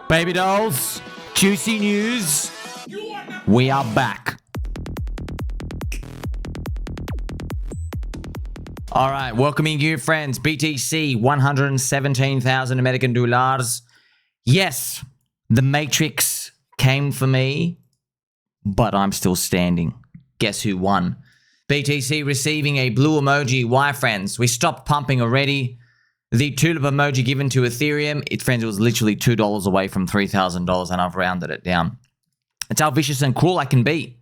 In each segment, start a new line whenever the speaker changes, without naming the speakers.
Baby dolls, juicy news. We are back. All right, welcoming you, friends. BTC, 117,000 American dollars. Yes, the Matrix came for me, but I'm still standing. Guess who won? BTC receiving a blue emoji. Why, friends? We stopped pumping already. The tulip emoji given to Ethereum, friends, it was literally $2 away from $3,000, and I've rounded it down. It's how vicious and cruel I can be.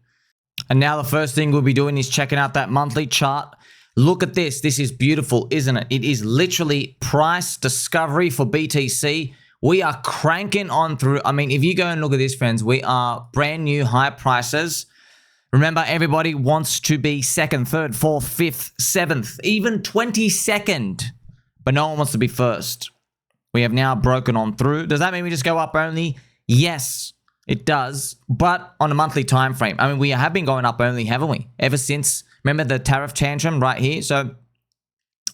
And now the first thing we'll be doing is checking out that monthly chart. Look at this. This is beautiful, isn't it? It is literally price discovery for BTC. We are cranking on through. I mean, if you go and look at this, friends, we are brand new high prices. Remember, everybody wants to be second, third, fourth, fifth, seventh, even 22nd. But no one wants to be first. We have now broken on through. Does that mean we just go up only? Yes, it does. But on a monthly time frame. I mean, we have been going up only, haven't we? Ever since, remember the tariff tantrum right here? So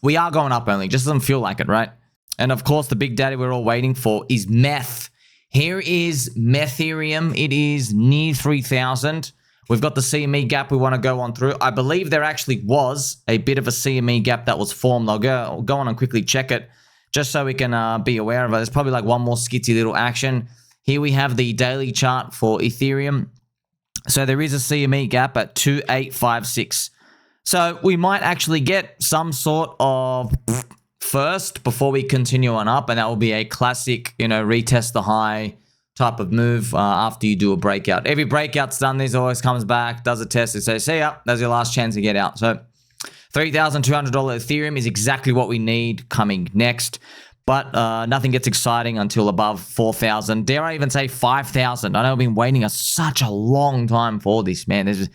we are going up only. Just doesn't feel like it, right? And of course, the big daddy we're all waiting for is meth. Here is Methereum. It is near 3,000. We've got the CME gap we want to go on through. I believe there actually was a bit of a CME gap that was formed. I'll go on and quickly check it just so we can be aware of it. There's probably like one more skitsy little action. Here we have the daily chart for Ethereum. So there is a CME gap at 2856. So we might actually get some sort of first before we continue on up. And that will be a classic, retest the high type of move after you do a breakout. Every breakout's done this, always comes back, does a test, and says, see ya, that's your last chance to get out. So $3,200 Ethereum is exactly what we need coming next. But nothing gets exciting until above 4,000. Dare I even say 5,000? I know I've been waiting such a long time for this, man. There's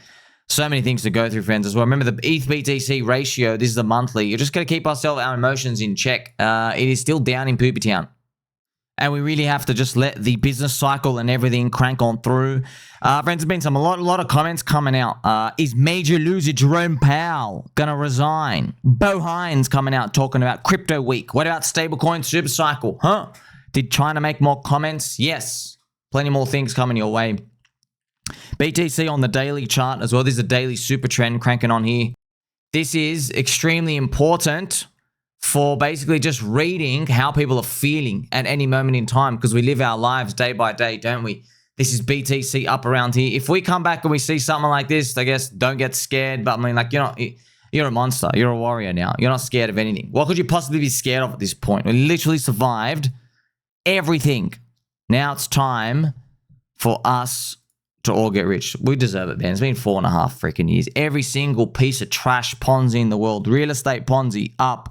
so many things to go through, friends, as well. Remember the ETH BTC ratio, this is the monthly. You're just going to keep our emotions in check. It is still down in Poopy Town. And we really have to just let the business cycle and everything crank on through. Friends, there's been a lot of comments coming out. Is major loser Jerome Powell going to resign? Hines coming out talking about crypto week. What about StableCoin SuperCycle? Huh? Did China make more comments? Yes. Plenty more things coming your way. BTC on the daily chart as well. This is a daily super trend cranking on here. This is extremely important for basically just reading how people are feeling at any moment in time, because we live our lives day by day, don't we? This is BTC up around here. If we come back and we see something like this, I guess don't get scared. But I mean, like, you're a monster. You're a warrior now. You're not scared of anything. What could you possibly be scared of at this point? We literally survived everything. Now it's time for us to all get rich. We deserve it, man. It's been 4.5 freaking years. Every single piece of trash Ponzi in the world, real estate Ponzi up,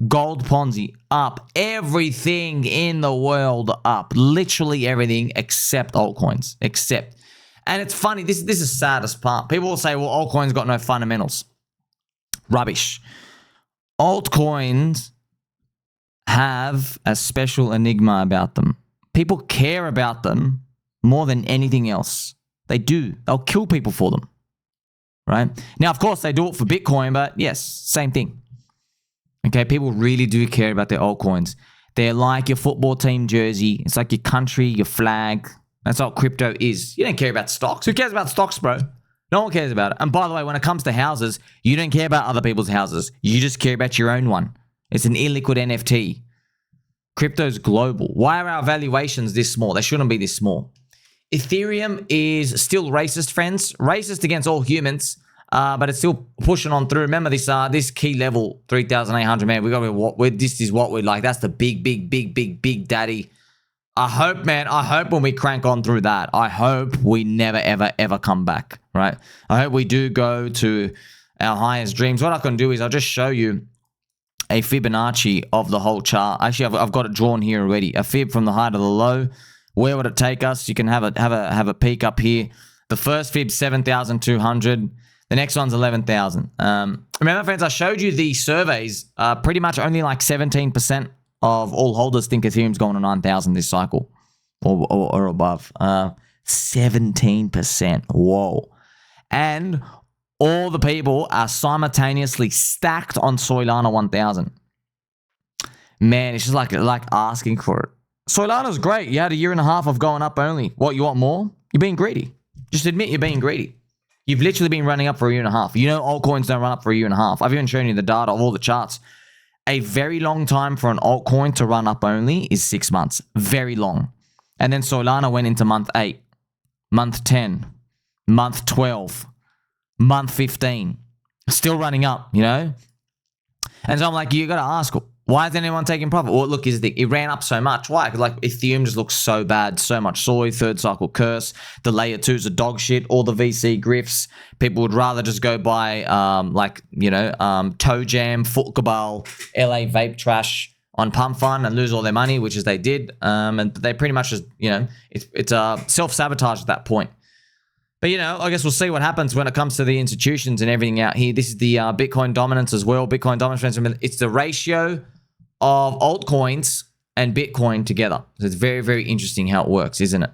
gold Ponzi up, everything in the world up, literally everything except altcoins, and it's funny, this is the saddest part. People will say, well, altcoins got no fundamentals. Rubbish. Altcoins have a special enigma about them. People care about them more than anything else. They do. They'll kill people for them, right? Now, of course, they do it for Bitcoin, but yes, same thing. Okay, people really do care about their altcoins. They're like your football team jersey. It's like your country, your flag. That's what crypto is. You don't care about stocks. Who cares about stocks, bro? No one cares about it. And by the way, when it comes to houses, you don't care about other people's houses. You just care about your own one. It's an illiquid NFT. Crypto's global. Why are our valuations this small? They shouldn't be this small. Ethereum is still racist, friends. Racist against all humans. But it's still pushing on through. Remember this key level, 3,800, man. We got to this is what we're like. That's the big daddy. I hope, man. I hope when we crank on through that, I hope we never, ever come back, right? I hope we do go to our highest dreams. What I can do is I'll just show you a Fibonacci of the whole chart. Actually, I've got it drawn here already. A fib from the high to the low. Where would it take us? You can have a peek up here. The first fib, 7,200. The next one's 11,000. Remember, friends, I showed you the surveys. Pretty much only like 17% of all holders think Ethereum's going to 9,000 this cycle or above. 17%. Whoa. And all the people are simultaneously stacked on Soylana 1,000. Man, it's just like asking for it. Soylana's great. You had a year and a half of going up only. What, you want more? You're being greedy. Just admit you're being greedy. You've literally been running up for a year and a half. You know altcoins don't run up for a year and a half. I've even shown you the data of all the charts. A very long time for an altcoin to run up only is 6 months. Very long. And then Solana went into month 8, month 10, month 12, month 15. Still running up, you know? And so I'm like, you got to ask, why is anyone taking profit? Well, look, it ran up so much. Why? Because like Ethereum just looks so bad, so much soy, third cycle curse. The layer 2s are dog shit. All the VC grifts. People would rather just go buy Toe Jam, Foot Cabal, LA vape trash on Pump Fund and lose all their money, which is they did. And they pretty much just, it's self-sabotage at that point. But, I guess we'll see what happens when it comes to the institutions and everything out here. This is the Bitcoin dominance as well. Bitcoin dominance, it's the ratio of altcoins and Bitcoin together. So it's very, very interesting how it works, isn't it?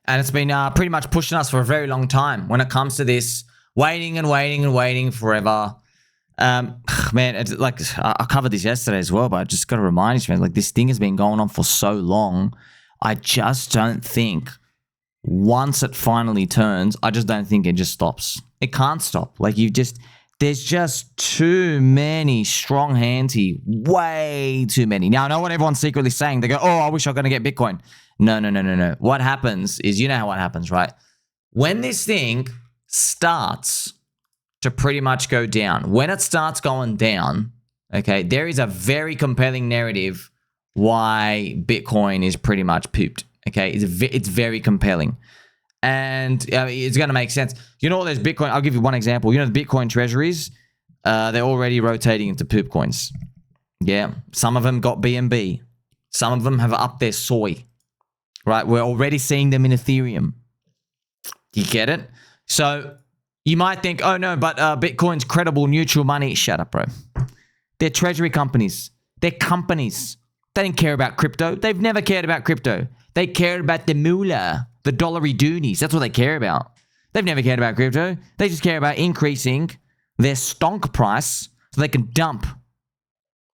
And it's been pretty much pushing us for a very long time when it comes to this, waiting and waiting and waiting forever. Man, it's like I covered this yesterday as well, but I just got to remind you, man, like this thing has been going on for so long. I just don't think once it finally turns, I just don't think it just stops. It can't stop. Like there's just too many strong hands here. Way too many. Now, I know what everyone's secretly saying. They go, oh, I wish I was going to get Bitcoin. No. What happens is, you know how what happens, right? When this thing starts to pretty much go down, when it starts going down, okay, there is a very compelling narrative why Bitcoin is pretty much pooped. Okay, it's very compelling. And it's going to make sense. You know all those Bitcoin, I'll give you one example. You know the Bitcoin treasuries, they're already rotating into poop coins. Yeah, some of them got BNB. Some of them have upped their soy. Right, we're already seeing them in Ethereum. You get it? So you might think, oh no, but Bitcoin's credible, neutral money. Shut up, bro. They're treasury companies. They're companies. They don't care about crypto. They've never cared about crypto. They care about the moolah, the dollary doonies. That's what they care about. They've never cared about crypto. They just care about increasing their stonk price so they can dump.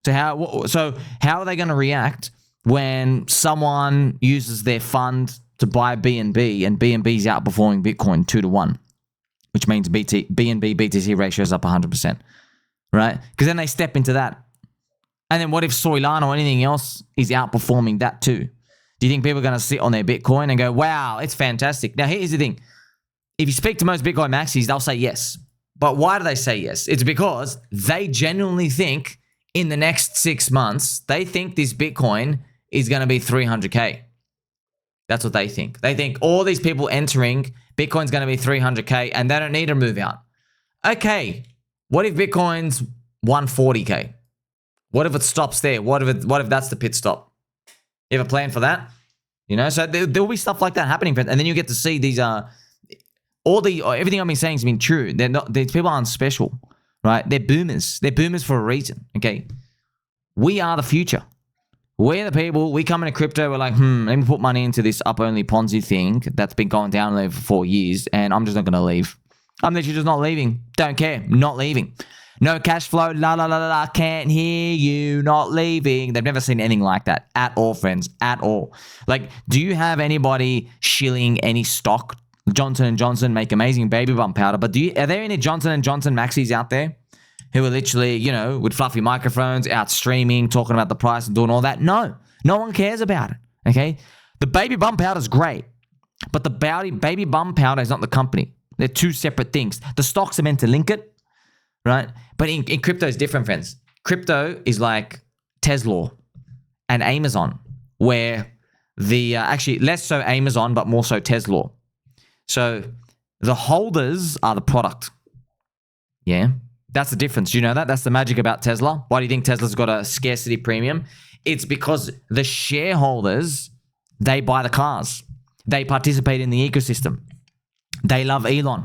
So how are they going to react when someone uses their fund to buy BNB and BNB is outperforming Bitcoin 2-to-1, which means BNB BTC ratio is up 100%, right? Because then they step into that. And then what if Soylana or anything else is outperforming that too? Do you think people are going to sit on their Bitcoin and go, wow, it's fantastic? Now, here's the thing. If you speak to most Bitcoin maxis, they'll say yes. But why do they say yes? It's because they genuinely think in the next 6 months, they think this Bitcoin is going to be 300K. That's what they think. They think all these people entering, Bitcoin's going to be 300K and they don't need to move out. Okay, what if Bitcoin's 140K? What if it stops there? What if that's the pit stop? You have a plan for that? So there'll be stuff like that happening, and then you get to see these everything I've been saying has been true. These people aren't special, right? They're boomers. They're boomers for a reason. Okay, we are the future. We're the people. We come into crypto. We're like, let me put money into this up only Ponzi thing that's been going down there for 4 years, and I'm just not gonna leave. I'm literally just not leaving. Don't care. Not leaving. No cash flow, la la la la, can't hear you, not leaving. They've never seen anything like that at all, friends, at all. Like, do you have anybody shilling any stock? Johnson & Johnson make amazing baby bump powder, but are there any Johnson & Johnson maxis out there who are literally, with fluffy microphones, out streaming, talking about the price and doing all that? No one cares about it, okay? The baby bump powder is great, but the baby bump powder is not the company. They're two separate things. The stocks are meant to link it, right? But in crypto is different, friends. Crypto is like Tesla and Amazon, where actually less so Amazon, but more so Tesla. So the holders are the product. Yeah, that's the difference. You know that? That's the magic about Tesla. Why do you think Tesla's got a scarcity premium? It's because the shareholders, they buy the cars. They participate in the ecosystem. They love Elon,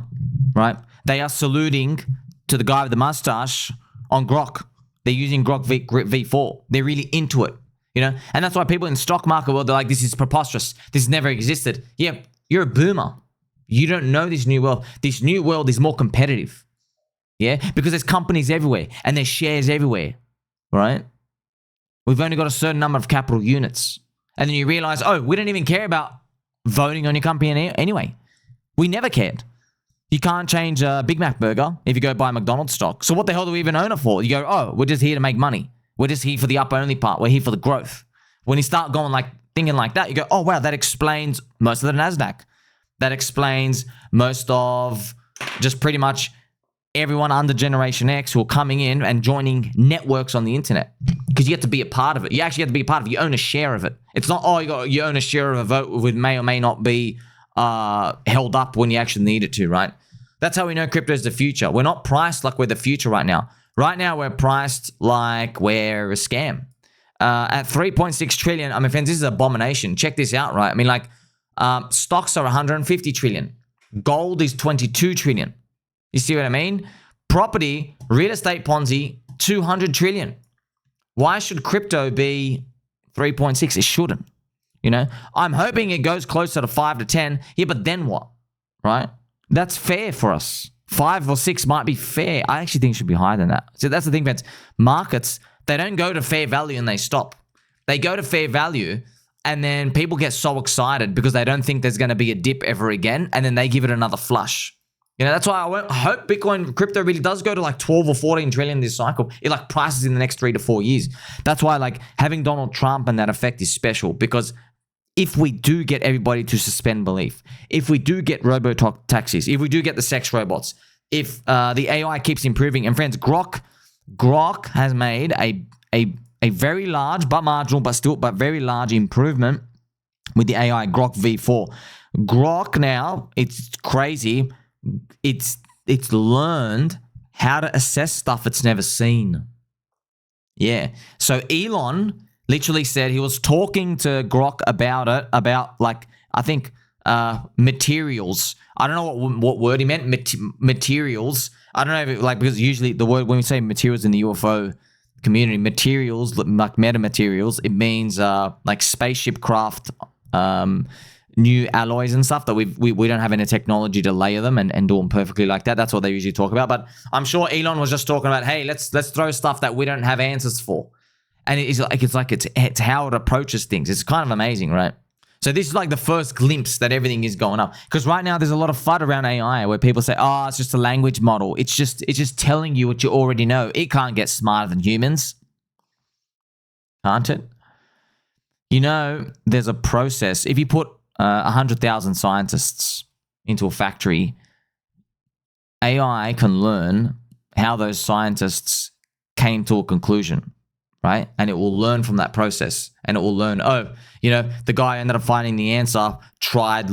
right? They are saluting to the guy with the mustache on Grok. They're using Grok V4. They're really into it, And that's why people in the stock market world, they're like, this is preposterous. This never existed. Yeah, you're a boomer. You don't know this new world. This new world is more competitive. Yeah, because there's companies everywhere and there's shares everywhere, right? We've only got a certain number of capital units. And then you realize, oh, we don't even care about voting on your company anyway. We never cared. You can't change a Big Mac burger if you go buy McDonald's stock. So what the hell do we even own it for? You go, oh, we're just here to make money. We're just here for the up-only part. We're here for the growth. When you start going thinking like that, you go, oh, wow, that explains most of the NASDAQ. That explains most of just pretty much everyone under Generation X who are coming in and joining networks on the internet. Because you have to be a part of it. You actually have to be a part of it. You own a share of it. It's not, oh, you own a share of a vote which may or may not be held up when you actually need it to, right? That's how we know crypto is the future. We're not priced like we're the future right now. Right now, we're priced like we're a scam. At 3.6 trillion, I mean, friends, this is an abomination. Check this out, right? I mean, stocks are 150 trillion. Gold is 22 trillion. You see what I mean? Property, real estate Ponzi, 200 trillion. Why should crypto be 3.6? It shouldn't. You know, I'm hoping it goes closer to 5 to 10. Yeah, but then what? Right? That's fair for us. 5 or 6 might be fair. I actually think it should be higher than that. So that's the thing, friends. Markets, they don't go to fair value and they stop. They go to fair value and then people get so excited because they don't think there's going to be a dip ever again, and then they give it another flush. You know, that's why I hope Bitcoin crypto really does go to 12 or 14 trillion this cycle. It prices in the next 3 to 4 years. That's why having Donald Trump and that effect is special, because if we do get everybody to suspend belief, if we do get robo-taxis, if we do get the sex robots, if the AI keeps improving, and friends, Grok has made a very large but marginal but very large improvement with the AI Grok V4. Grok now, it's crazy. It's learned how to assess stuff it's never seen. Yeah. So Elon literally said he was talking to Grok about it, about I think materials. I don't know what word he meant. Materials. I don't know if because usually the word, when we say materials in the UFO community, materials like metamaterials, it means spaceship craft, new alloys and stuff that we don't have any technology to layer them and do them perfectly like that. That's what they usually talk about. But I'm sure Elon was just talking about, hey, let's throw stuff that we don't have answers for. And it's how it approaches things. It's kind of amazing, right? So this is the first glimpse that everything is going up. Because right now there's a lot of FUD around AI where people say, oh, it's just a language model. It's just telling you what you already know. It can't get smarter than humans. Can't it? You know, there's a process. If you put 100,000 scientists into a factory, AI can learn how those scientists came to a conclusion, right? And it will learn from that process, and it will learn, oh, the guy ended up finding the answer, tried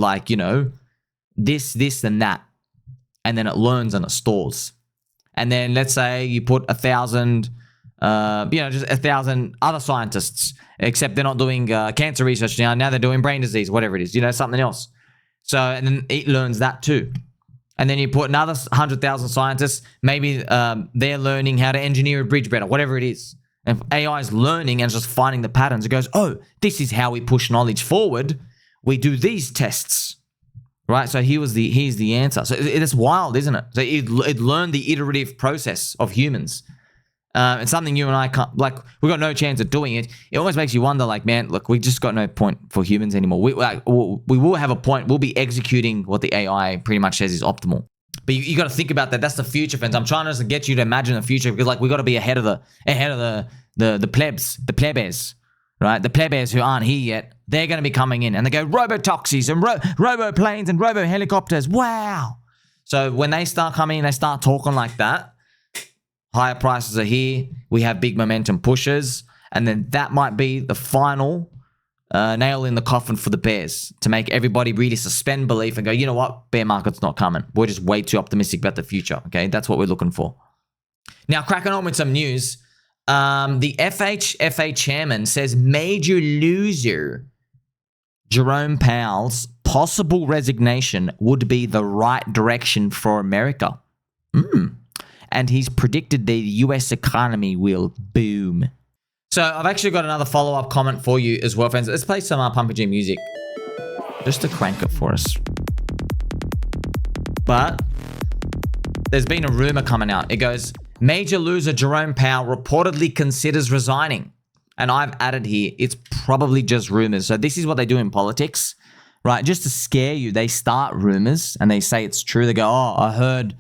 this, and that. And then it learns and it stores. And then let's say you put 1,000, just 1,000 other scientists, except they're not doing cancer research now. Now they're doing brain disease, whatever it is, something else. So, and then it learns that too. And then you put another 100,000 scientists, maybe they're learning how to engineer a bridge better, whatever it is. And AI is learning and just finding the patterns. It goes, oh, this is how we push knowledge forward. We do these tests, right? So here's the answer. So it's wild, isn't it? So it learned the iterative process of humans. It's something you and I can't, we got no chance of doing it. It almost makes you wonder, man, look, we just got no point for humans anymore. We will have a point. We'll be executing what the AI pretty much says is optimal. But you got to think about that. That's the future, friends. I'm trying to get you to imagine the future, because we got to be ahead of the plebes, right? The plebes who aren't here yet, they're going to be coming in, and they go robo-taxis and robo-planes and robo-helicopters. Wow. So when they start coming in, they start talking like that. Higher prices are here. We have big momentum pushes, and then that might be the final nail in the coffin for the bears, to make everybody really suspend belief and go, you know what, bear market's not coming. We're just way too optimistic about the future. Okay, that's what we're looking for. Now, cracking on with some news. The FHFA chairman says major loser Jerome Powell's possible resignation would be the right direction for America. And he's predicted the US economy will boom. So I've actually got another follow-up comment for you as well, friends. Let's play some Pumpy G music just to crank it for us. But there's been a rumor coming out. It goes, major loser Jerome Powell reportedly considers resigning and I've added here, it's probably just rumors. So this is what they do in politics, right? Just to scare you, they start rumors and they say it's true. They go, oh, I heard,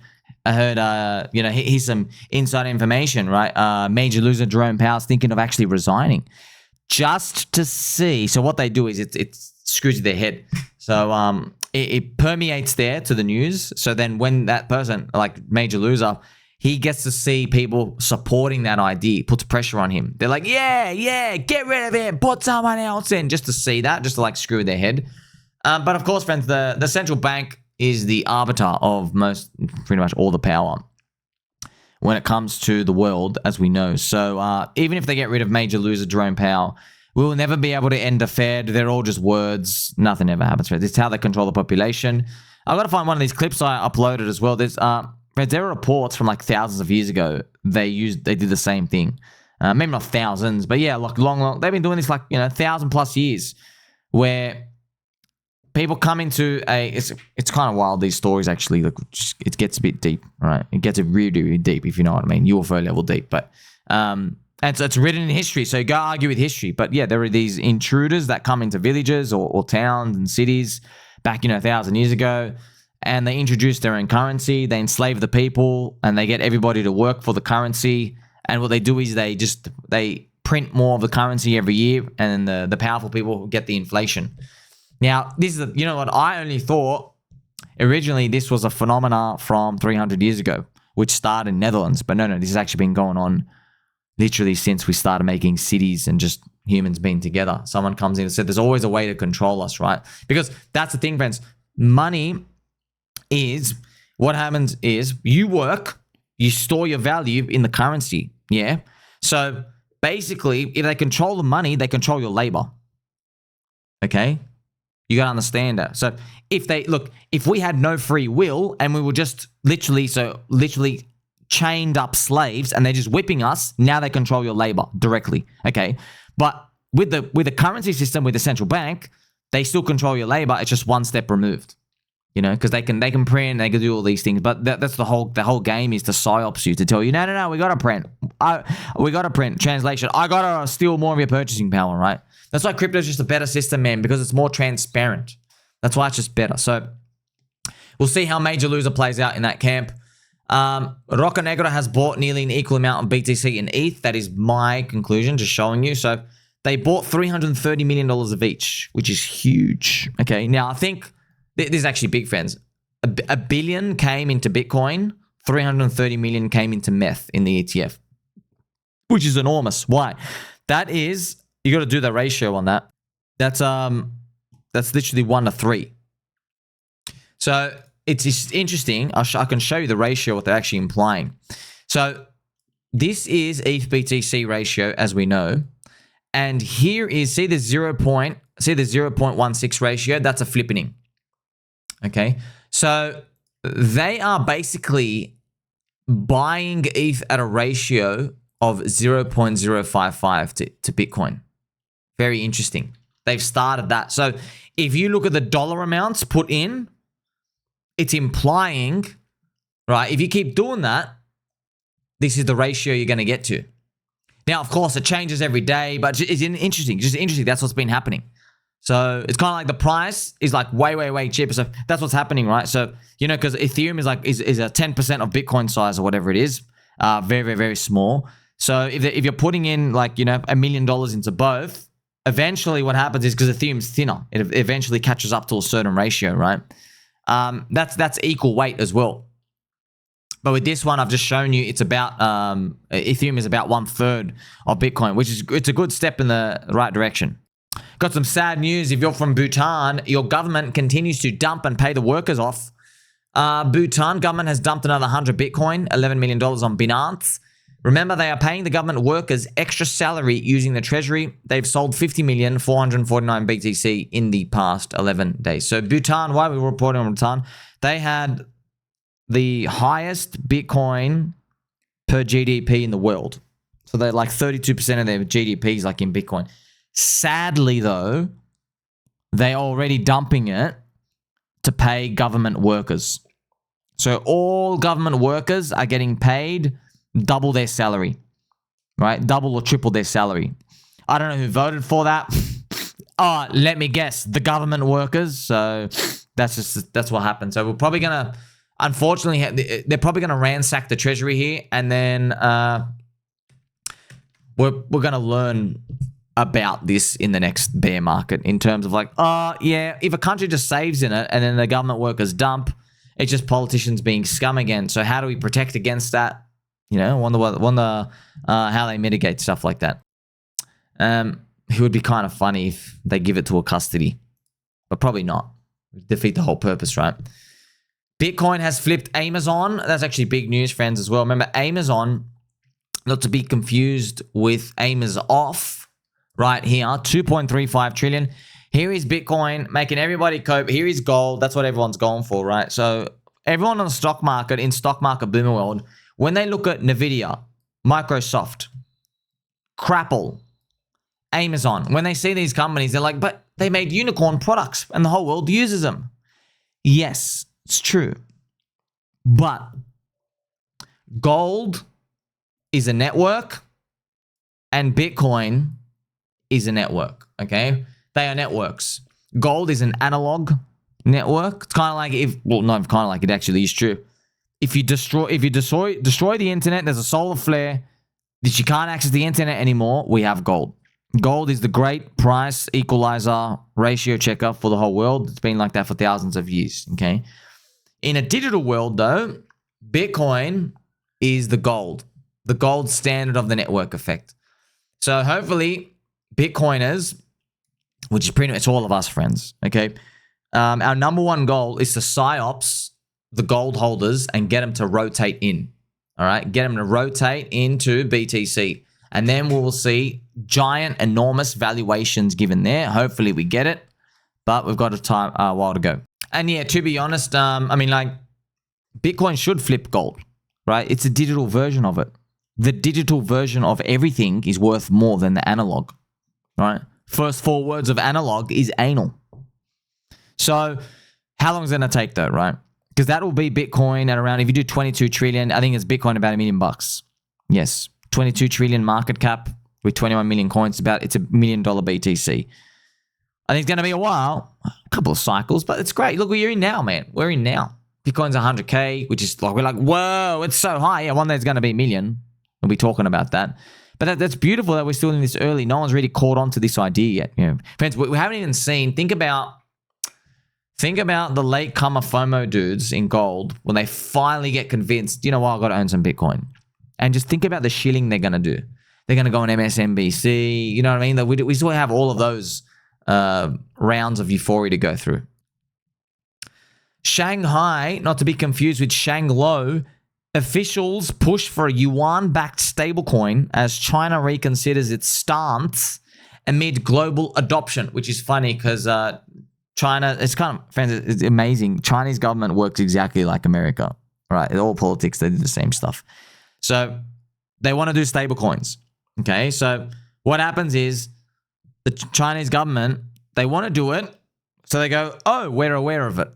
you know, here's some inside information, right? Major loser Jerome Powell's thinking of actually resigning, just to see. So what they do is it screws with their head. So it permeates there to the news. So then when that person, like major loser, he gets to see people supporting that idea, puts pressure on him. They're like, yeah, get rid of him, put someone else in, just to see that, just to like screw with their head. But of course, friends, the central bank is the arbiter of pretty much all the power when it comes to the world, as we know. So even if they get rid of major loser Jerome Powell, we will never be able to end the Fed. They're all just words. Nothing ever happens. This is how they control the population. I've got to find one of these clips I uploaded as well. There are reports from like thousands of years ago. They did the same thing. Maybe not thousands, but yeah, like long. They've been doing this like 1,000+ years, where people come into it's kind of wild, these stories actually. Look, it gets a bit deep, right? It gets really, really deep, if you know what I mean. UFO level deep, but and so it's written in history, so you go argue with history. But yeah, there are these intruders that come into villages or towns and cities back 1,000 years ago, and they introduce their own currency. They enslave the people, and they get everybody to work for the currency. And what they do is they print more of the currency every year, and the powerful people get the inflation. Now, this is what I only thought originally this was a phenomena from 300 years ago, which started in Netherlands. But no, this has actually been going on literally since we started making cities and just humans being together. Someone comes in and said, there's always a way to control us, right? Because that's the thing, friends. Money is, what happens is you work, you store your value in the currency, yeah? So basically, if they control the money, they control your labor, okay? You got to understand that. So if we had no free will and we were just literally chained up slaves and they're just whipping us, now they control your labor directly, okay? But with the currency system, with the central bank, they still control your labor. It's just one step removed, because they can print, they can do all these things. But that's the whole game, is to psyops you, to tell you, no, we got to print. We got to print. Translation, I got to steal more of your purchasing power, right? That's why crypto is just a better system, man, because it's more transparent. That's why it's just better. So we'll see how major loser plays out in that camp. Roca Negra has bought nearly an equal amount of BTC and ETH. That is my conclusion, just showing you. So they bought $330 million of each, which is huge. Okay, now I think this is actually big, friends. A billion came into Bitcoin, 330 million came into meth in the ETF, which is enormous. Why? That is, you got to do the ratio on that. That's literally 1 to 3. So it's interesting. I can show you the ratio, what they're actually implying. So this is ETH BTC ratio, as we know. And here is, see the 0.16 ratio? That's a flippening. Okay. So they are basically buying ETH at a ratio of 0.055 to Bitcoin. Very interesting. They've started that. So if you look at the dollar amounts put in, it's implying, right, if you keep doing that, this is the ratio you're going to get to. Now, of course, it changes every day, but it's interesting. Just interesting. That's what's been happening. So it's kind of like the price is like way, way, way cheaper. So that's what's happening, right? So, because Ethereum is a 10% of Bitcoin size or whatever it is. Very, very, very small. So if you're putting in like, $1 million into both, eventually what happens is, because Ethereum's thinner, it eventually catches up to a certain ratio, right? That's equal weight as well. But with this one, I've just shown you it's about, Ethereum is about 1/3 of Bitcoin, it's a good step in the right direction. Got some sad news. If you're from Bhutan, your government continues to dump and pay the workers off. Bhutan government has dumped another 100 Bitcoin, $11 million on Binance. Remember, they are paying the government workers extra salary using the treasury. They've sold 50,449 BTC in the past 11 days. So Bhutan, why are we reporting on Bhutan? They had the highest Bitcoin per GDP in the world. So they're like 32% of their GDP is like in Bitcoin. Sadly, though, they're already dumping it to pay government workers. So all government workers are getting paid double their salary, right? Double or triple their salary. I don't know who voted for that. Oh, let me guess, the government workers. So that's what happened. So we're probably gonna, unfortunately, they're probably gonna ransack the treasury here, and then we're gonna learn about this in the next bear market in terms of like, yeah, if a country just saves in it and then the government workers dump, it's just politicians being scum again. So how do we protect against that? You know, wonder how they mitigate stuff like that. It would be kind of funny if they give it to a custody, but probably not. Defeat the whole purpose, right? Bitcoin has flipped Amazon. That's actually big news, friends, as well. Remember, Amazon, not to be confused with Off. Right here, 2.35 trillion. Here is Bitcoin making everybody cope. Here is gold. That's what everyone's going for, right? So everyone on the stock market, in stock market boomer world, when they look at Nvidia, Microsoft, Crapple, Amazon, when they see these companies, they're like, but they made unicorn products and the whole world uses them. Yes, it's true. But gold is a network and Bitcoin is a network, okay? They are networks. Gold is an analog network. It's kind of like it actually is true. If you destroy the internet, there's a solar flare that you can't access the internet anymore, we have gold. Gold is the great price equalizer ratio checker for the whole world. It's been like that for thousands of years, okay? In a digital world though, Bitcoin is the gold standard of the network effect. So hopefully Bitcoiners, which is pretty much all of us, friends, okay? Our number one goal is to psyops the gold holders and get them to rotate in, all right? Get them to rotate into BTC. And then we will see giant, enormous valuations given there. Hopefully we get it, but we've got a while to go. And yeah, to be honest, I mean, like, Bitcoin should flip gold, right? It's a digital version of it. The digital version of everything is worth more than the analog. Right? First 4 words of analog is anal. So how long is it going to take though, right? Because that will be Bitcoin at around, if you do 22 trillion, I think it's Bitcoin about $1 million. Yes. 22 trillion market cap with 21 million coins. It's $1 million BTC. I think it's going to be a while, a couple of cycles, but it's great. Look, we're in now, man. We're in now. Bitcoin's 100K, which is like, we're like, whoa, it's so high. Yeah, one day it's going to be $1 million. We'll be talking about that. But that's beautiful that we're still in this early. No one's really caught on to this idea yet. You know, friends, we haven't even seen. Think about the late comer FOMO dudes in gold when they finally get convinced. You know what? I've got to own some Bitcoin, and just think about the shilling they're going to do. They're going to go on MSNBC. You know what I mean? We still have all of those rounds of euphoria to go through. Shanghai, not to be confused with Shanglo. Officials push for a yuan-backed stablecoin as China reconsiders its stance amid global adoption, which is funny because China, it's kind of, friends, it's amazing. Chinese government works exactly like America, right? In all politics, they do the same stuff. So they want to do stablecoins, okay? So what happens is the Chinese government, they want to do it, so they go, oh, we're aware of it,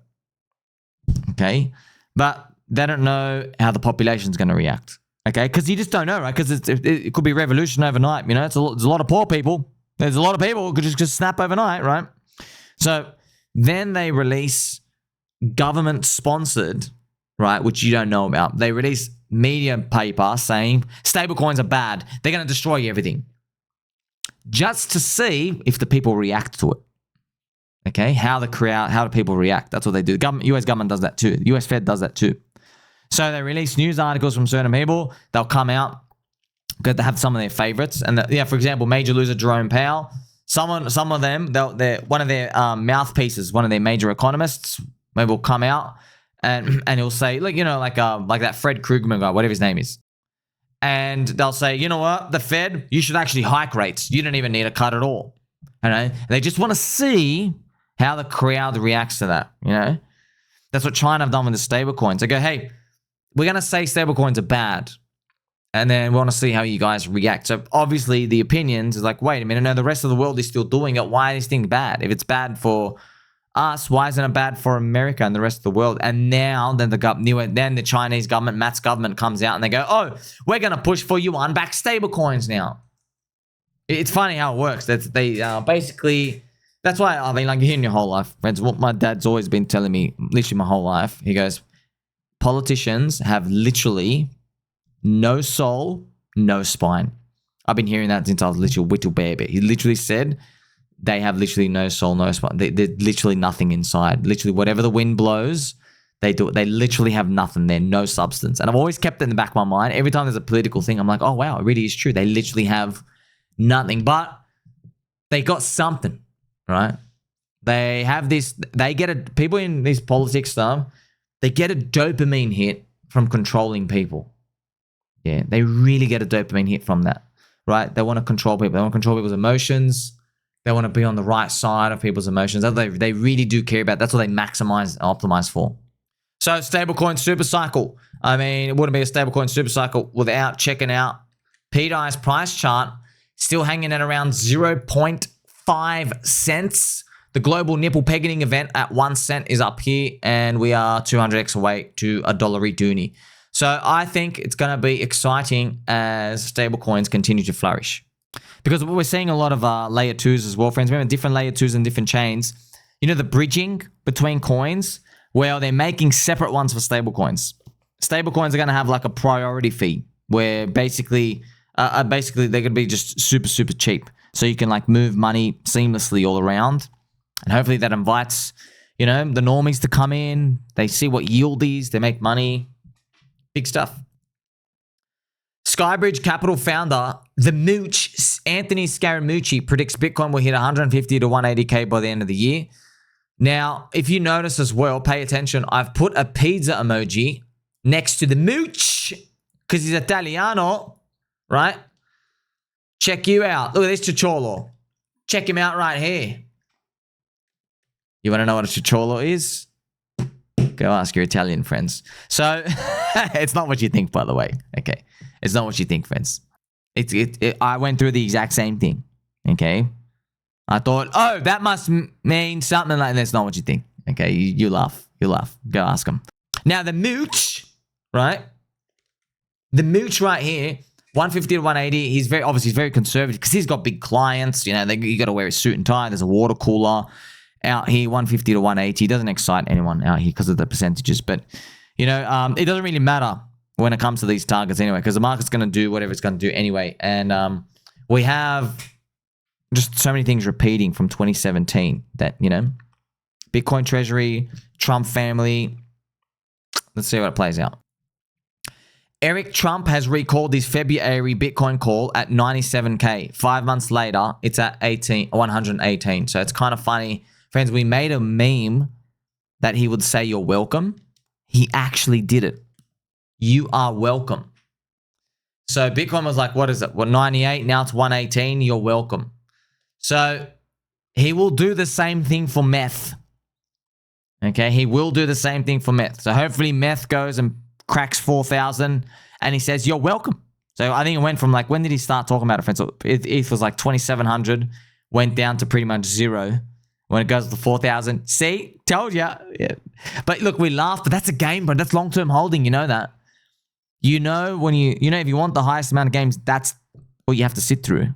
okay? But they don't know how the population's going to react, okay? Because you just don't know, right? Because it could be revolution overnight, you know? There's a lot of poor people. There's a lot of people who could just snap overnight, right? So then they release government-sponsored, right, which you don't know about. They release media paper saying stablecoins are bad. They're going to destroy everything. Just to see if the people react to it. Okay? How do people react? That's what they do. The US government does that too. The US Fed does that too. So they release news articles from certain people. They'll come out. They have some of their favorites. And for example, major loser Jerome Powell. Some of them, one of their mouthpieces, one of their major economists, maybe will come out and he'll say, look, you know, like that Fred Krugman guy, whatever his name is. And they'll say, you know what, the Fed, you should actually hike rates. You don't even need a cut at all. You know? They just want to see how the crowd reacts to that, you know? That's what China have done with the stablecoins. They go, hey, we're going to say stablecoins are bad. And then we want to see how you guys react. So obviously the opinions is like, wait a minute, no, the rest of the world is still doing it. Why is this thing bad? If it's bad for us, why isn't it bad for America and the rest of the world? And now then the Chinese government, Matt's government comes out and they go, oh, we're going to push for yuan-backed stablecoins now. It's funny how it works. That's they basically. That's why I mean, like in your whole life, friends. What my dad's always been telling me, literally my whole life. He goes, politicians have literally no soul, no spine. I've been hearing that since I was literally a little baby. He literally said they have literally no soul, no spine. They're literally nothing inside. Literally, whatever the wind blows, they do it. They literally have nothing there, no substance. And I've always kept it in the back of my mind. Every time there's a political thing, I'm like, oh wow, it really is true. They literally have nothing, but they got something, right? They have this. They get a people in this politics stuff. They get a dopamine hit from controlling people. Yeah, they really get a dopamine hit from that, right? They want to control people. They want to control people's emotions. They want to be on the right side of people's emotions. They really do care about. That's what they maximize and optimize for. So StableCoin SuperCycle. I mean, it wouldn't be a StableCoin SuperCycle without checking out PDI's price chart. Still hanging at around 0.5 cents. The global nipple pegging event at 1 cent is up here, and we are 200x away to a dollary dooney. So I think it's going to be exciting as stablecoins continue to flourish. Because we're seeing a lot of layer 2s as well, friends. Remember, different layer 2s and different chains. You know, the bridging between coins, well, they're making separate ones for stablecoins. Stablecoins are going to have like a priority fee where basically they're going to be just super, super cheap. So you can like move money seamlessly all around. And hopefully that invites, you know, the normies to come in. They see what yield is. They make money. Big stuff. Skybridge Capital founder, the Mooch, Anthony Scaramucci, predicts Bitcoin will hit 150 to 180K by the end of the year. Now, if you notice as well, pay attention. I've put a pizza emoji next to the Mooch because he's Italiano, right? Check you out. Look at this Chicholo. Check him out right here. You want to know what a Chicholo is? Go ask your Italian friends. So, it's not what you think, by the way. Okay. It's not what you think, friends. I went through the exact same thing. Okay. I thought, oh, that must mean something like that. That's not what you think. Okay. You laugh. You laugh. Go ask them. Now, the Mooch, right? The Mooch right here, 150 to 180. He's very conservative because he's got big clients. You know, you got to wear a suit and tie. There's a water cooler out here, 150 to 180. He doesn't excite anyone out here because of the percentages. But, you know, it doesn't really matter when it comes to these targets anyway, because the market's going to do whatever it's going to do anyway. And we have just so many things repeating from 2017 that, you know, Bitcoin Treasury, Trump family. Let's see what it plays out. Eric Trump has recalled his February Bitcoin call at 97K. 5 months later, it's at 118. So it's kind of funny. Friends, we made a meme that he would say, you're welcome. He actually did it. You are welcome. So Bitcoin was like, what is it? What, 98? Now it's 118. You're welcome. So he will do the same thing for meth. Okay, he will do the same thing for meth. So hopefully meth goes and cracks 4,000 and he says, you're welcome. So I think it went from like, when did he start talking about it, friends? So it was like 2,700, went down to pretty much zero. When it goes to 4,000, see, told ya. Yeah. But look, we laugh, but that's a game, bro. That's long-term holding. You know that. You know, when you know, if you want the highest amount of games, that's what you have to sit through.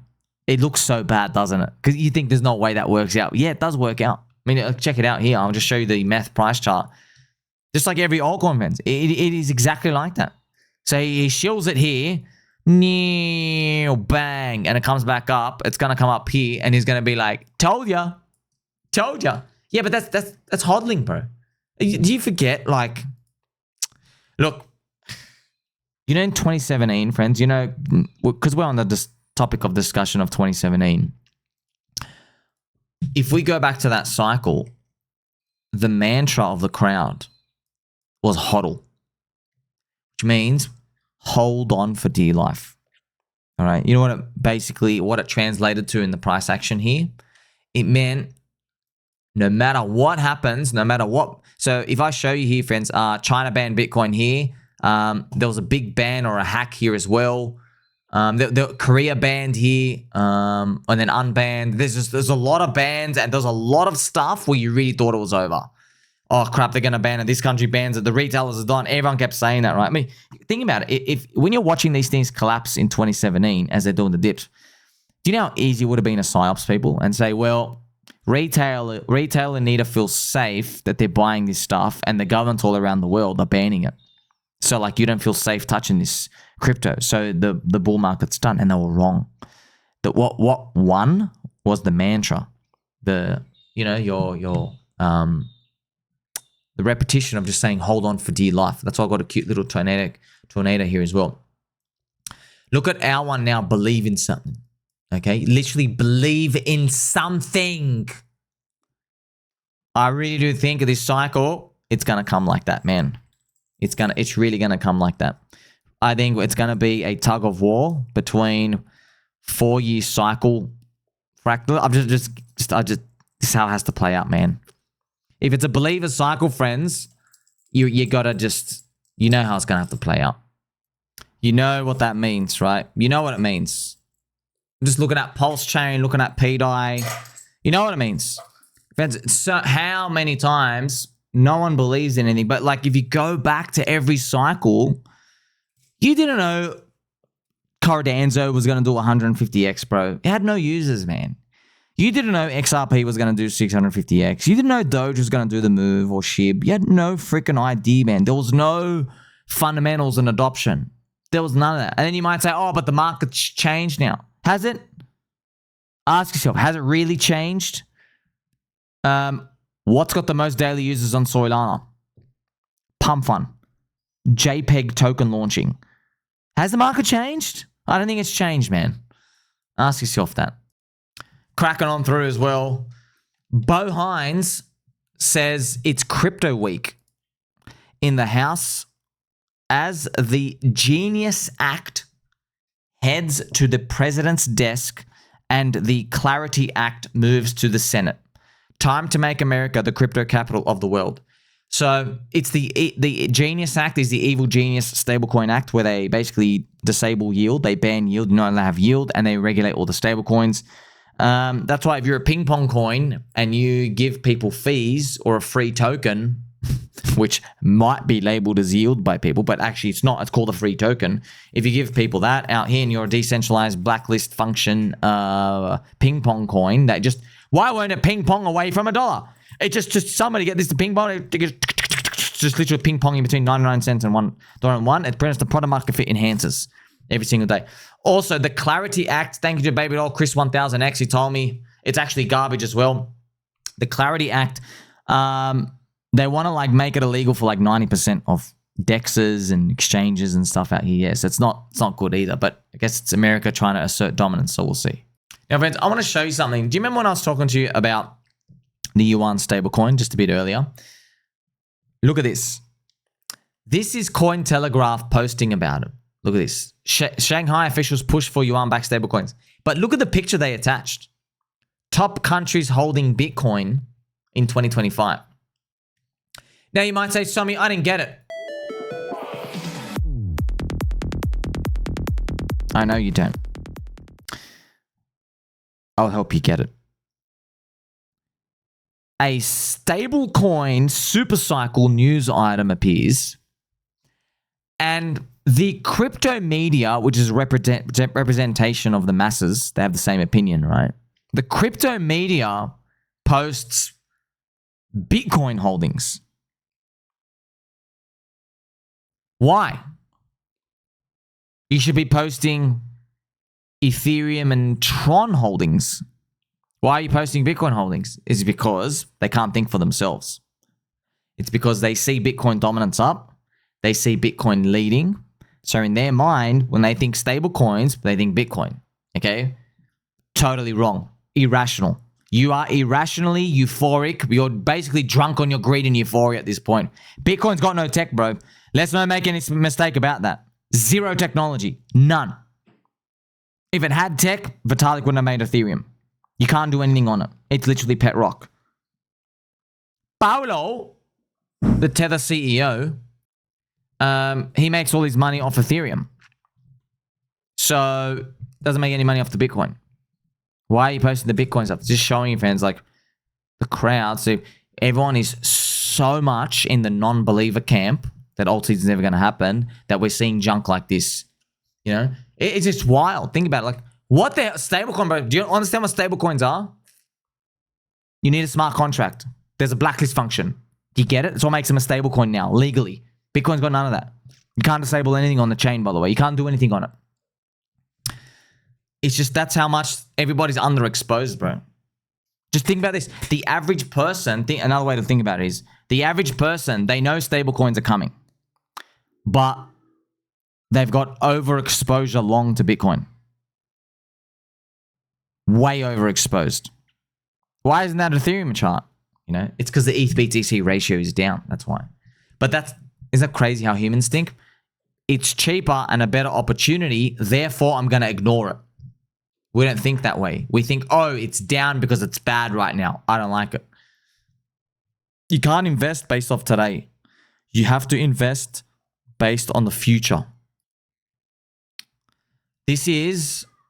It looks so bad, doesn't it? Because you think there's no way that works out. Yeah, it does work out. I mean, check it out here. I'll just show you the meth price chart. Just like every altcoin, friends. It is exactly like that. So he shills it here. Bang. And it comes back up. It's going to come up here. And he's going to be like, told ya. Told ya. Yeah, but that's hodling, bro. Do you forget, like, look, you know, in 2017, friends, you know, because we're on the topic of discussion of 2017. If we go back to that cycle, the mantra of the crowd was hodl, which means hold on for dear life. All right. You know what it translated to in the price action here? It meant no matter what happens, no matter what. So if I show you here, friends, China banned Bitcoin here. There was a big ban or a hack here as well. The Korea banned here, and then unbanned. There's a lot of bans, and there's a lot of stuff where you really thought it was over. Oh crap, they're gonna ban it. This country bans it. The retailers are done. Everyone kept saying that, right? I mean, think about it. If when you're watching these things collapse in 2017 as they're doing the dips, Do you know how easy it would have been to psyops people and say, well, retailer need to feel safe that they're buying this stuff and the governments all around the world are banning it. So like you don't feel safe touching this crypto. So the bull market's done, and they were wrong. That what won was the mantra. The repetition of just saying hold on for dear life. That's why I got a cute little tornado here as well. Look at our one now, believe in something. Okay, literally believe in something. I really do think of this cycle, it's gonna come like that, man. It's really gonna come like that. I think it's gonna be a tug of war between 4-year cycle fractal. This is how it has to play out, man. If it's a believer cycle, friends, you gotta just, you know how it's gonna have to play out. You know what that means, right? You know what it means. Just looking at Pulse Chain, looking at PDI. You know what it means. Friends, so how many times no one believes in anything, but like if you go back to every cycle, you didn't know Cardano was going to do 150x, bro. It had no users, man. You didn't know XRP was going to do 650x. You didn't know Doge was going to do the move or SHIB. You had no freaking idea, man. There was no fundamentals and adoption. There was none of that. And then you might say, oh, but the market's changed now. Has it? Ask yourself, has it really changed? What's got the most daily users on Soylana? Pump Fun. JPEG token launching. Has the market changed? I don't think it's changed, man. Ask yourself that. Cracking on through as well. Hines says it's crypto week in the House as the Genius Act heads to the president's desk and the Clarity Act moves to the Senate. Time to make America the crypto capital of the world. So it's the Genius Act is the evil genius stablecoin act where they basically disable yield, they ban yield, not allowed to have yield, and they regulate all the stablecoins. That's why if you're a ping pong coin and you give people fees or a free token, which might be labeled as yield by people, but actually it's not. It's called a free token. If you give people that out here and you're a decentralized blacklist function ping pong coin, that just, why won't it ping pong away from $1? It just somebody get this to ping pong, it just literally ping ponging between 99 cents and $1.01. It brings the product market fit enhances every single day. Also, the Clarity Act, thank you to baby doll Chris 1000X, he told me it's actually garbage as well. The Clarity Act, they want to like make it illegal for like 90% of dexes and exchanges and stuff out here. Yes, it's not good either, but I guess it's America trying to assert dominance, so we'll see. Now, friends, I want to show you something. Do you remember when I was talking to you about the yuan stablecoin just a bit earlier? Look at this. This is Cointelegraph posting about it. Look at this. Shanghai officials push for yuan-backed stablecoins. But look at the picture they attached. Top countries holding Bitcoin in 2025. Now you might say, Somi, I didn't get it. I know you don't. I'll help you get it. A StableCoin SuperCycle news item appears, and the crypto media, which is representation of the masses, they have the same opinion, right? The crypto media posts Bitcoin holdings. Why? You should be posting Ethereum and Tron holdings. Why are you posting Bitcoin holdings? Is it because they can't think for themselves? It's because they see Bitcoin dominance up. They see Bitcoin leading. So in their mind, when they think stable coins, they think Bitcoin. Okay? Totally wrong. Irrational. You are irrationally euphoric. You're basically drunk on your greed and euphoria at this point. Bitcoin's got no tech, bro. Let's not make any mistake about that. Zero technology. None. If it had tech, Vitalik wouldn't have made Ethereum. You can't do anything on it. It's literally pet rock. Powell, the Tether CEO, he makes all his money off Ethereum. So, doesn't make any money off the Bitcoin. Why are you posting the Bitcoin stuff? It's just showing you, fans, like the crowd. So, everyone is so much in the non-believer camp that alt season is never going to happen, that we're seeing junk like this. You know? It's just wild. Think about it. Like, What the hell? Stablecoin, bro. Do you understand what stablecoins are? You need a smart contract. There's a blacklist function. Do you get it? It's what makes them a stablecoin now, legally. Bitcoin's got none of that. You can't disable anything on the chain, by the way. You can't do anything on it. It's just that's how much everybody's underexposed, bro. Just think about this. The average person, another way to think about it is, the average person, they know stablecoins are coming. But they've got overexposure long to Bitcoin. Way overexposed. Why isn't that Ethereum chart? You know, it's because the ETH BTC ratio is down. That's why. But isn't that crazy how humans think? It's cheaper and a better opportunity. Therefore, I'm going to ignore it. We don't think that way. We think, oh, it's down because it's bad right now. I don't like it. You can't invest based off today. You have to invest based on the future. I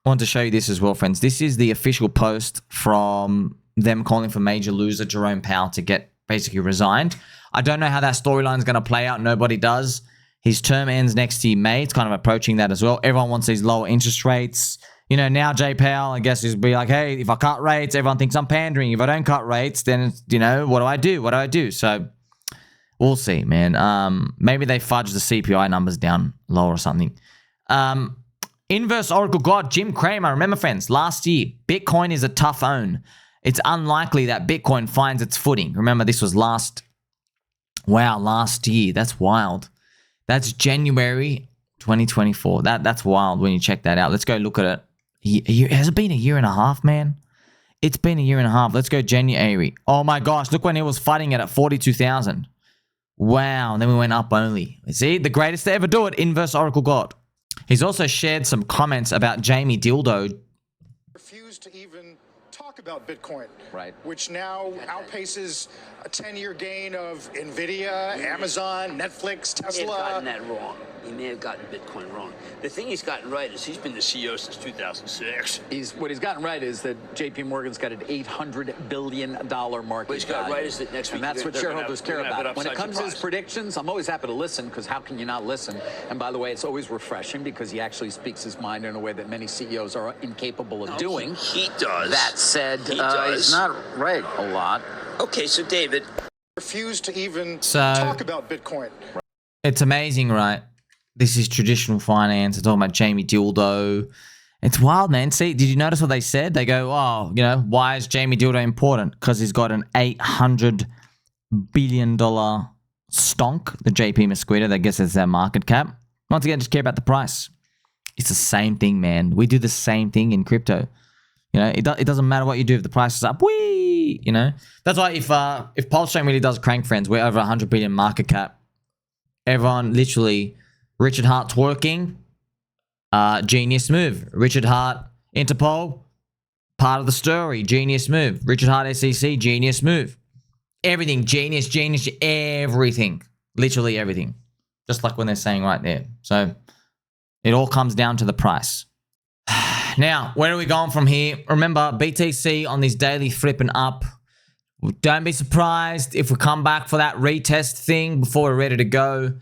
want to show you this as well, friends. This is the official post from them calling for major loser Jerome Powell to get basically resigned. I don't know how that storyline is going to play out. Nobody does. His term ends next year, May. It's kind of approaching that as well. Everyone wants these lower interest rates. You know, now Jay Powell, I guess, is be like, hey, if I cut rates, everyone thinks I'm pandering. If I don't cut rates, then, it's, you know, what do I do? What do I do? So we'll see, man. Maybe they fudge the CPI numbers down lower or something. Inverse Oracle God, Jim Cramer. Remember, friends, last year, Bitcoin is a tough own. It's unlikely that Bitcoin finds its footing. Remember, this was last year. That's wild. That's January 2024. That's wild when you check that out. Let's go look at it. Has it been a year and a half, man? It's been a year and a half. Let's go January. Oh my gosh, look when he was fighting it at 42,000. Wow, and then we went up only. See, the greatest to ever do it, Inverse Oracle God. He's also shared some comments about Jamie Dildo.
Refused to even talk about Bitcoin, right? Which now outpaces a 10-year gain of Nvidia, Amazon, Netflix, Tesla.
He may have gotten that wrong. He may have gotten Bitcoin wrong. The thing he's gotten right is he's been the CEO since 2006.
What he's gotten right is that J.P. Morgan's got an $800 billion market
What he's got
value.
right is that next week...
And that's what shareholders care about. When it comes to his predictions, I'm always happy to listen, because how can you not listen? And by the way, it's always refreshing because he actually speaks his mind in a way that many CEOs are incapable of doing.
He does.
That said,
he does.
he's not right a lot.
Okay, so David...
Refused to even talk about Bitcoin.
It's amazing, right? This is traditional finance. They're talking about Jamie Dildo. It's wild, man. See, did you notice what they said? They go, oh, you know, why is Jamie Dildo important? Because he's got an $800 billion stonk, the JP Mosquito. I guess it's their market cap. Once again, just care about the price. It's the same thing, man. We do the same thing in crypto. You know, it doesn't matter what you do if the price is up. Whee! You know, that's why if Pulse Chain really does crank, friends, we're over 100 billion market cap. Everyone literally... Richard Hart twerking, genius move. Richard Hart, Interpol, part of the story, genius move. Richard Hart, SEC, genius move. Everything, genius, everything. Literally everything. Just like when they're saying right there. So it all comes down to the price. Now, where are we going from here? Remember, BTC on this daily flipping up. Don't be surprised if we come back for that retest thing before we're ready to go.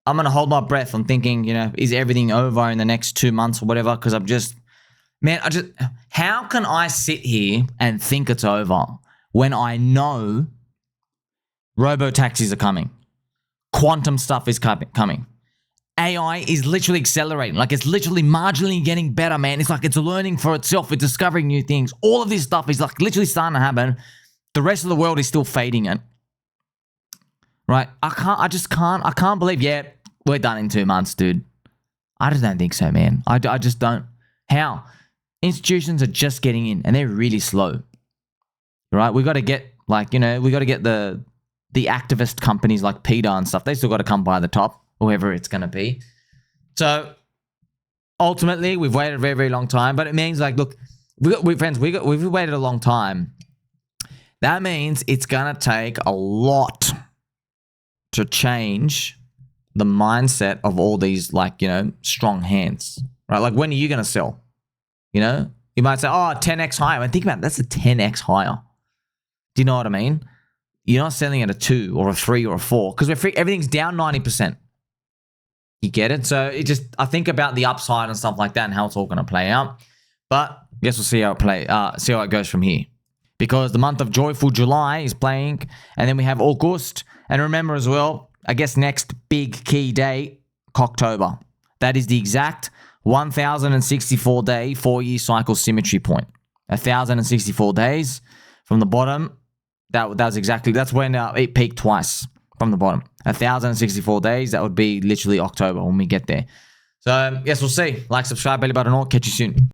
I'm going to hold my breath. I'm thinking, you know, is everything over in the next 2 months or whatever? Because I'm just, man, how can I sit here and think it's over when I know robo-taxis are coming? Quantum stuff is coming. AI is literally accelerating. Like, it's literally marginally getting better, man. It's like it's learning for itself. It's discovering new things. All of this stuff is like literally starting to happen. The rest of the world is still fading it. Right? I can't believe, yeah, we're done in 2 months, dude. I just don't think so, man. I just don't. How? Institutions are just getting in and they're really slow. Right? We got to get, like, you know, we got to get the activist companies like PETA and stuff. They still got to come by the top, whoever it's going to be. So, ultimately, we've waited a very, very long time. But it means, like, look, we've waited a long time. That means it's going to take a lot to change the mindset of all these, like, you know, strong hands, right? Like, when are you going to sell? You know, you might say, oh, 10x higher. And think about it, that's a 10x higher. Do you know what I mean? You're not selling at a 2 or a 3 or a 4 because everything's down 90%. You get it? So I think about the upside and stuff like that and how it's all going to play out. But I guess we'll see how it goes from here. Because the month of Joyful July is playing, and then we have August. And remember as well, I guess next big key date, October. That is the exact 1,064 day 4-year cycle symmetry point. 1,064 days from the bottom. That's when it peaked twice from the bottom. 1,064 days. That would be literally October when we get there. So yes, we'll see. Like, subscribe, belly button on. Catch you soon.